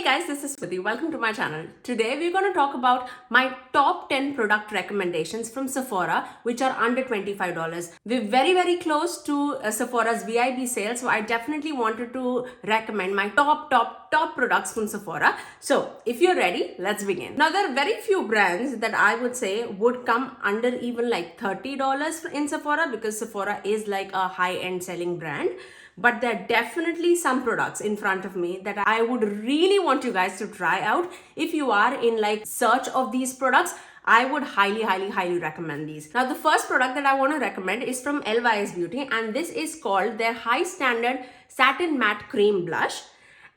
Hey guys, this is Smithy. Welcome to my channel. Today we're going to talk about my top 10 product recommendations from Sephora which are under $25. We're very close to Sephora's VIB sale, so I definitely wanted to recommend my top products from Sephora. So if you're ready, let's begin. Now there are very few brands that I would say would come under even like $30 in Sephora, because Sephora is like a high-end selling brand. But there are definitely some products in front of me that I would really want you guys to try out. If you are in like search of these products, I would highly recommend these. Now the first product that I want to recommend is from LYS Beauty, and this is called their High Standard Satin Matte Cream Blush.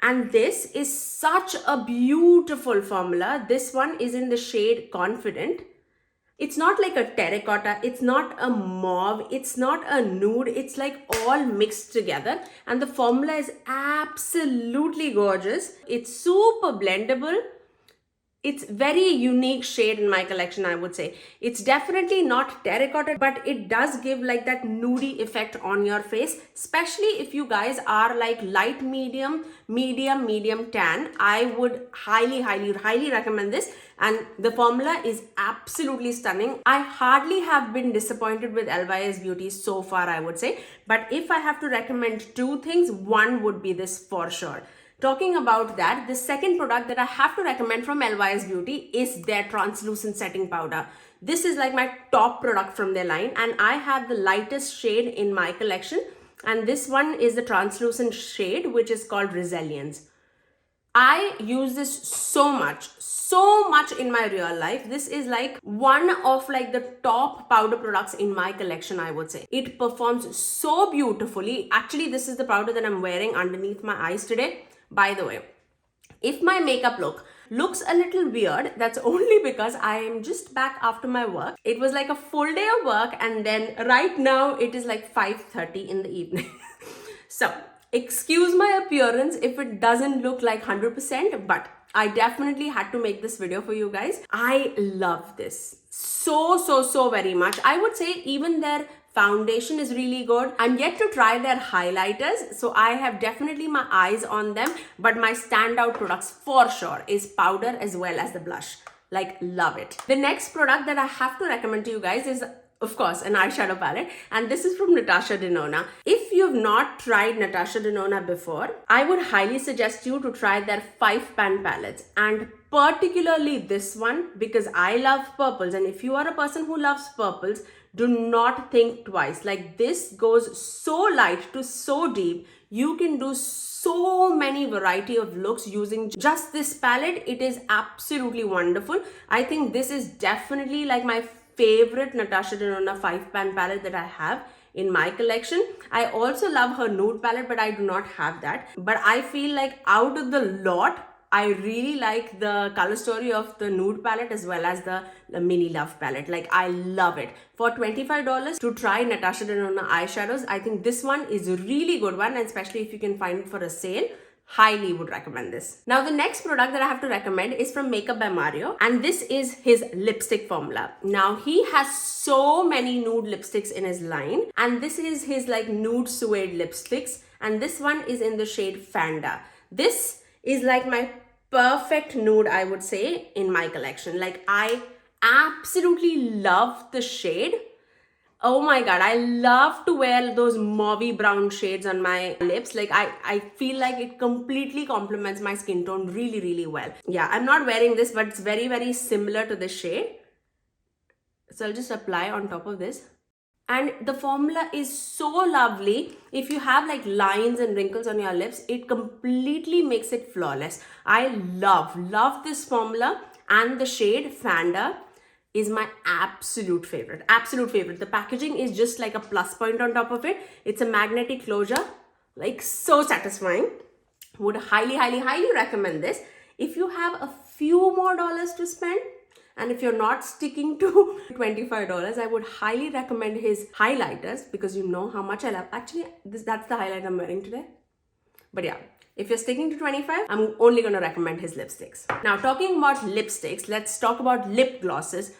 And this is such a beautiful formula. This one is in the shade Confident. It's not like a terracotta, it's not a mauve, it's not a nude, it's like all mixed together. And the formula is absolutely gorgeous. It's super blendable. It's very unique shade in my collection, I would say. It's definitely not terracotta, but it does give like that nudie effect on your face, especially if you guys are like light medium tan. I would highly recommend this, and the formula is absolutely stunning. I hardly have been disappointed with LYS Beauty so far, I would say, but if I have to recommend two things, one would be this for sure. Talking about that, the second product that I have to recommend from LYS Beauty is their translucent setting powder. This is like my top product from their line, and I have the lightest shade in my collection, and this one is the translucent shade which is called Resilience. I use this so much in my real life. This is like one of like the top powder products in my collection, I would say. It performs so beautifully. Actually, this is the powder that I'm wearing underneath my eyes today. By the way, if my makeup look looks a little weird, that's only because I am just back after my work. It was like a full day of work, and then right now it is like 5:30 in the evening. So excuse my appearance if it doesn't look like 100%, but I definitely had to make this video for you guys. I love this so very much. I would say even their foundation is really good. I'm yet to try their highlighters, so I have definitely my eyes on them, but my standout products for sure is powder as well as the blush. Like, love it. The next product that I have to recommend to you guys is, of course, an eyeshadow palette, and this is from Natasha Denona. If you've not tried Natasha Denona before, I would highly suggest you to try their 5-pan palettes, and particularly this one, because I love purples, and if you are a person who loves purples, do not think twice. Like, this goes so light to so deep. You can do so many variety of looks using just this palette. It is absolutely wonderful. I think this is definitely like my favorite Natasha Denona 5-pan palette that I have in my collection. I also love her nude palette, but I do not have that. But I feel like out of the lot, I really like the color story of the nude palette as well as the mini love palette. Like, I love it. For $25 to try Natasha Denona eyeshadows, I think this one is a really good one, and especially if you can find it for a sale, highly would recommend this. Now the next product that I have to recommend is from Makeup by Mario, and this is his lipstick formula. Now he has so many nude lipsticks in his line, and this is his like nude suede lipsticks, and this one is in the shade Fanda. This is like my perfect nude, I would say, in my collection. Like, I absolutely love the shade. Oh my god, I love to wear those mauvey brown shades on my lips. Like, I feel like it completely complements my skin tone really well. Yeah, I'm not wearing this, but it's very similar to this shade. So I'll just apply on top of this. And the formula is so lovely. If you have like lines and wrinkles on your lips, it completely makes it flawless. I love this formula, and the shade Fanda is my absolute favorite. The packaging is just like a plus point on top of it. It's a magnetic closure, like so satisfying. Would highly recommend this. If you have a few more dollars to spend, and if you're not sticking to $25, I would highly recommend his highlighters, because you know how much I love. Actually, that's the highlight I'm wearing today. But yeah, if you're sticking to $25, I'm only going to recommend his lipsticks. Now, talking about lipsticks, let's talk about lip glosses.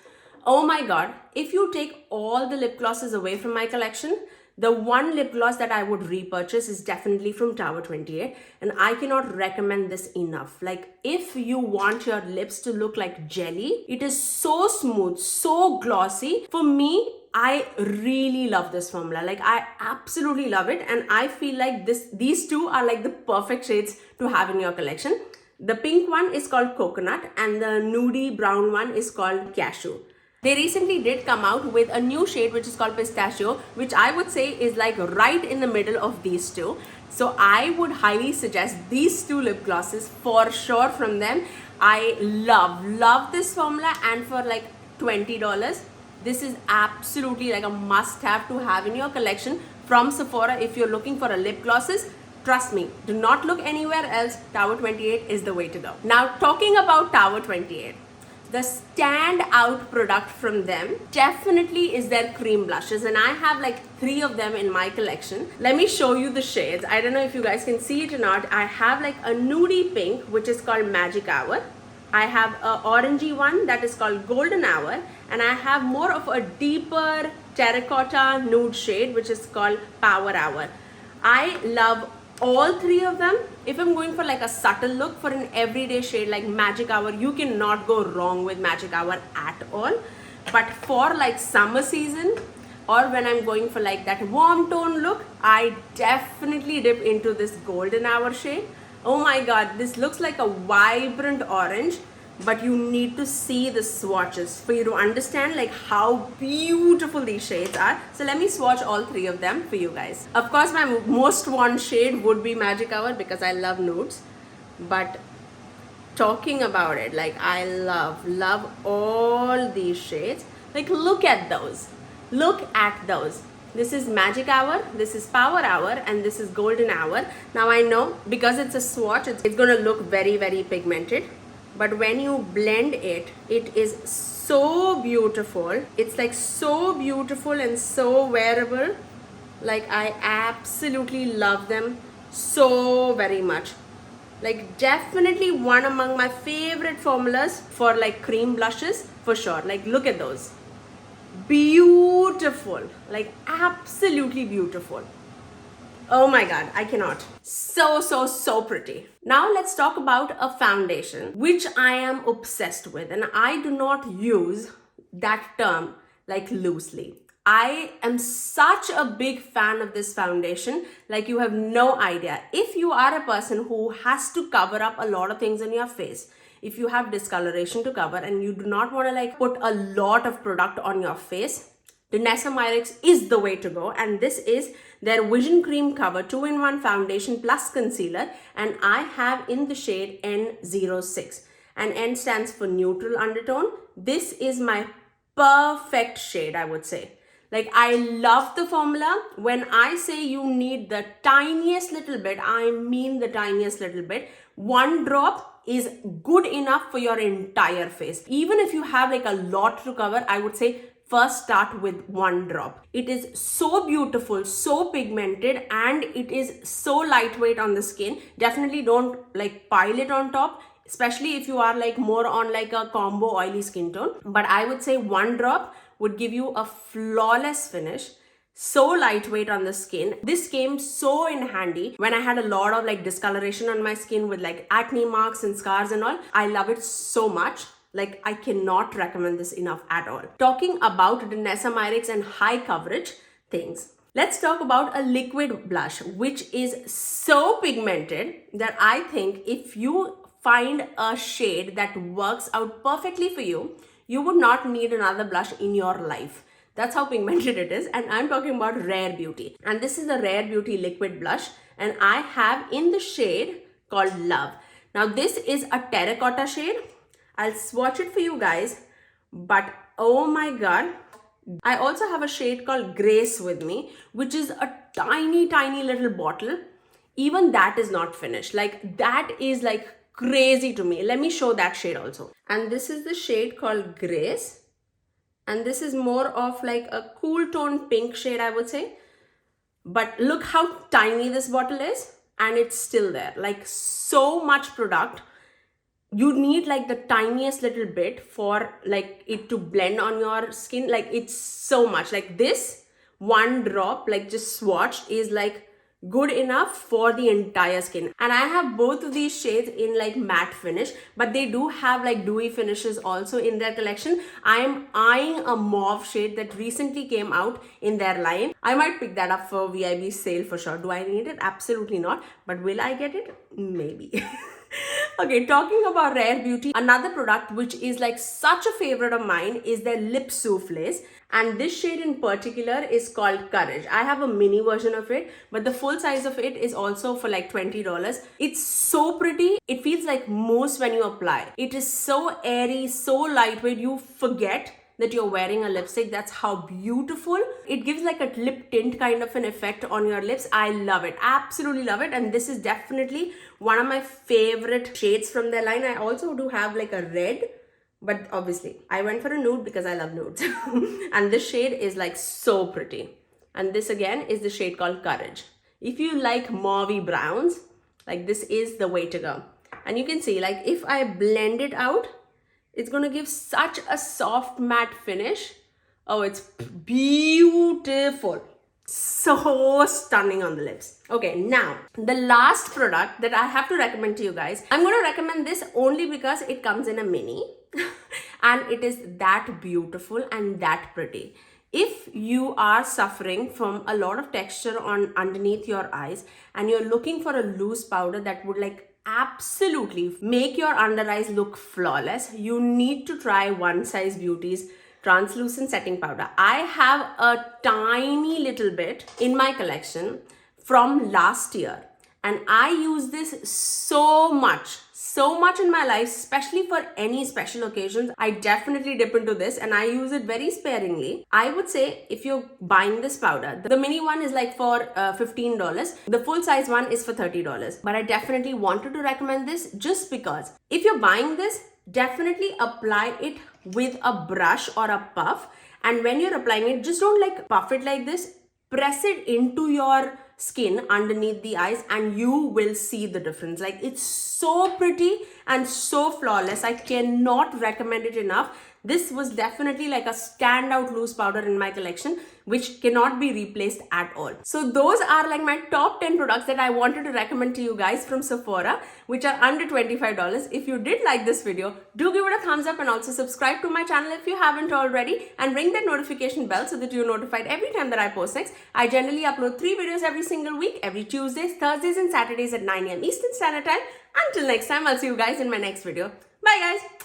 Oh my god, if you take all the lip glosses away from my collection, The one lip gloss that I would repurchase is definitely from Tower 28, and I cannot recommend this enough. Like, if you want your lips to look like jelly, it is so smooth, so glossy. For me, I really love this formula. Like, I absolutely love it, and I feel like these two are like the perfect shades to have in your collection. The pink one is called Coconut, and the nudie brown one is called Cashew. They recently did come out with a new shade which is called Pistachio, which I would say is like right in the middle of these two. So I would highly suggest these two lip glosses for sure from them. I love this formula, and for like $20, this is absolutely like a must-have to have in your collection from Sephora if you're looking for a lip glosses. Trust me, do not look anywhere else. Tower 28 is the way to go. Now, talking about Tower 28, the standout product from them definitely is their cream blushes, and I have like 3 of them in my collection. Let me show you the shades. I don't know if you guys can see it or not. I have like a nudie pink, which is called Magic Hour. I have a orangey one that is called Golden Hour, and I have more of a deeper terracotta nude shade which is called Power Hour. I love all 3 of them. If I'm going for like a subtle look for an everyday shade like Magic Hour, you cannot go wrong with Magic Hour at all. But for like summer season, or when I'm going for like that warm tone look, I definitely dip into this Golden Hour shade. Oh my god, this looks like a vibrant orange, but you need to see the swatches for you to understand like how beautiful these shades are. So let me swatch all 3 of them for you guys. Of course, my most worn shade would be Magic Hour because I love nudes, but talking about it, like, I love all these shades. Like, look at those. This is Magic Hour, this is Power Hour, and this is Golden Hour. Now I know because it's a swatch, it's gonna look very pigmented, but when you blend it, it is so beautiful. It's like so beautiful and so wearable. Like, I absolutely love them so very much. Like, definitely one among my favorite formulas for like cream blushes for sure. Like, look at those. Beautiful, like absolutely beautiful. Oh my god, I cannot. So pretty. Now let's talk about a foundation which I am obsessed with, and I do not use that term like loosely. I am such a big fan of this foundation, like you have no idea. If you are a person who has to cover up a lot of things on your face, if you have discoloration to cover and you do not want to like put a lot of product on your face, Natasha is the way to go. And this is their Vision Cream Cover 2-in-1 foundation plus concealer, and I have in the shade N06, and N stands for neutral undertone. This is my perfect shade, I would say. Like, I love the formula. When I say you need the tiniest little bit, I mean the tiniest little bit. 1 drop is good enough for your entire face. Even if you have like a lot to cover, I would say first start with 1 drop. It is so beautiful, so pigmented, and it is so lightweight on the skin. Definitely don't like pile it on top, especially if you are like more on like a combo oily skin tone. But I would say 1 drop would give you a flawless finish. So lightweight on the skin. This came so in handy when I had a lot of like discoloration on my skin with like acne marks and scars and all. I love it so much. Like, I cannot recommend this enough at all. Talking about the Natasha and high coverage things, let's talk about a liquid blush which is so pigmented that I think if you find a shade that works out perfectly for you, you would not need another blush in your life. That's how pigmented it is. And I'm talking about Rare Beauty. And this is the Rare Beauty liquid blush, and I have in the shade called Love. Now, this is a terracotta shade. I'll swatch it for you guys, but oh my god. I also have a shade called Grace with me, which is a tiny little bottle. Even that is not finished. Like, that is like crazy to me. Let me show that shade also. And this is the shade called Grace. And this is more of like a cool tone pink shade, I would say. But look how tiny this bottle is, and it's still there. Like, so much product. You need like the tiniest little bit for like it to blend on your skin. Like, it's so much. Like, this one drop, like just swatched, is like good enough for the entire skin. And I have both of these shades in like matte finish, but they do have like dewy finishes also in their collection. I am eyeing a mauve shade that recently came out in their line. I might pick that up for VIB sale for sure. Do I need it? Absolutely not. But will I get it? Maybe. Okay, talking about Rare Beauty, another product which is like such a favorite of mine is their lip souffles, and this shade in particular is called Courage. I have a mini version of it, but the full size of it is also for like $20. It's so pretty. It feels like mousse when you apply. It is so airy, so lightweight, you forget that you're wearing a lipstick. That's how beautiful. It gives like a lip tint kind of an effect on your lips. I love it, absolutely love it. And this is definitely one of my favorite shades from their line. I also do have like a red, but obviously I went for a nude because I love nudes. And this shade is like so pretty. And this again is the shade called Courage. If you like mauvey browns, like this is the way to go. And you can see, like if I blend it out, it's going to give such a soft matte finish. Oh, it's beautiful. So stunning on the lips. Okay, now the last product that I have to recommend to you guys. I'm going to recommend this only because it comes in a mini and it is that beautiful and that pretty. If you are suffering from a lot of texture on underneath your eyes and you're looking for a loose powder that would like absolutely make your under eyes look flawless, you need to try LYS Beauty's translucent setting powder. I have a tiny little bit in my collection from last year, and I use this so much in my life, especially for any special occasions. I definitely dip into this and I use it very sparingly. I would say if you're buying this powder, the mini one is like for $15. The full size one is for $30. But I definitely wanted to recommend this just because if you're buying this, definitely apply it with a brush or a puff. And when you're applying it, just don't like puff it like this. Press it into your skin underneath the eyes and you will see the difference. Like it's so pretty and so flawless. I cannot recommend it enough. This was definitely like a standout loose powder in my collection, which cannot be replaced at all. So those are like my top 10 products that I wanted to recommend to you guys from Sephora, which are under $25. If you did like this video, do give it a thumbs up and also subscribe to my channel if you haven't already, and ring that notification bell so that you're notified every time that I post next. I generally upload 3 videos every single week, every Tuesdays, Thursdays and Saturdays at 9 AM Eastern Standard Time. Until next time, I'll see you guys in my next video. Bye guys.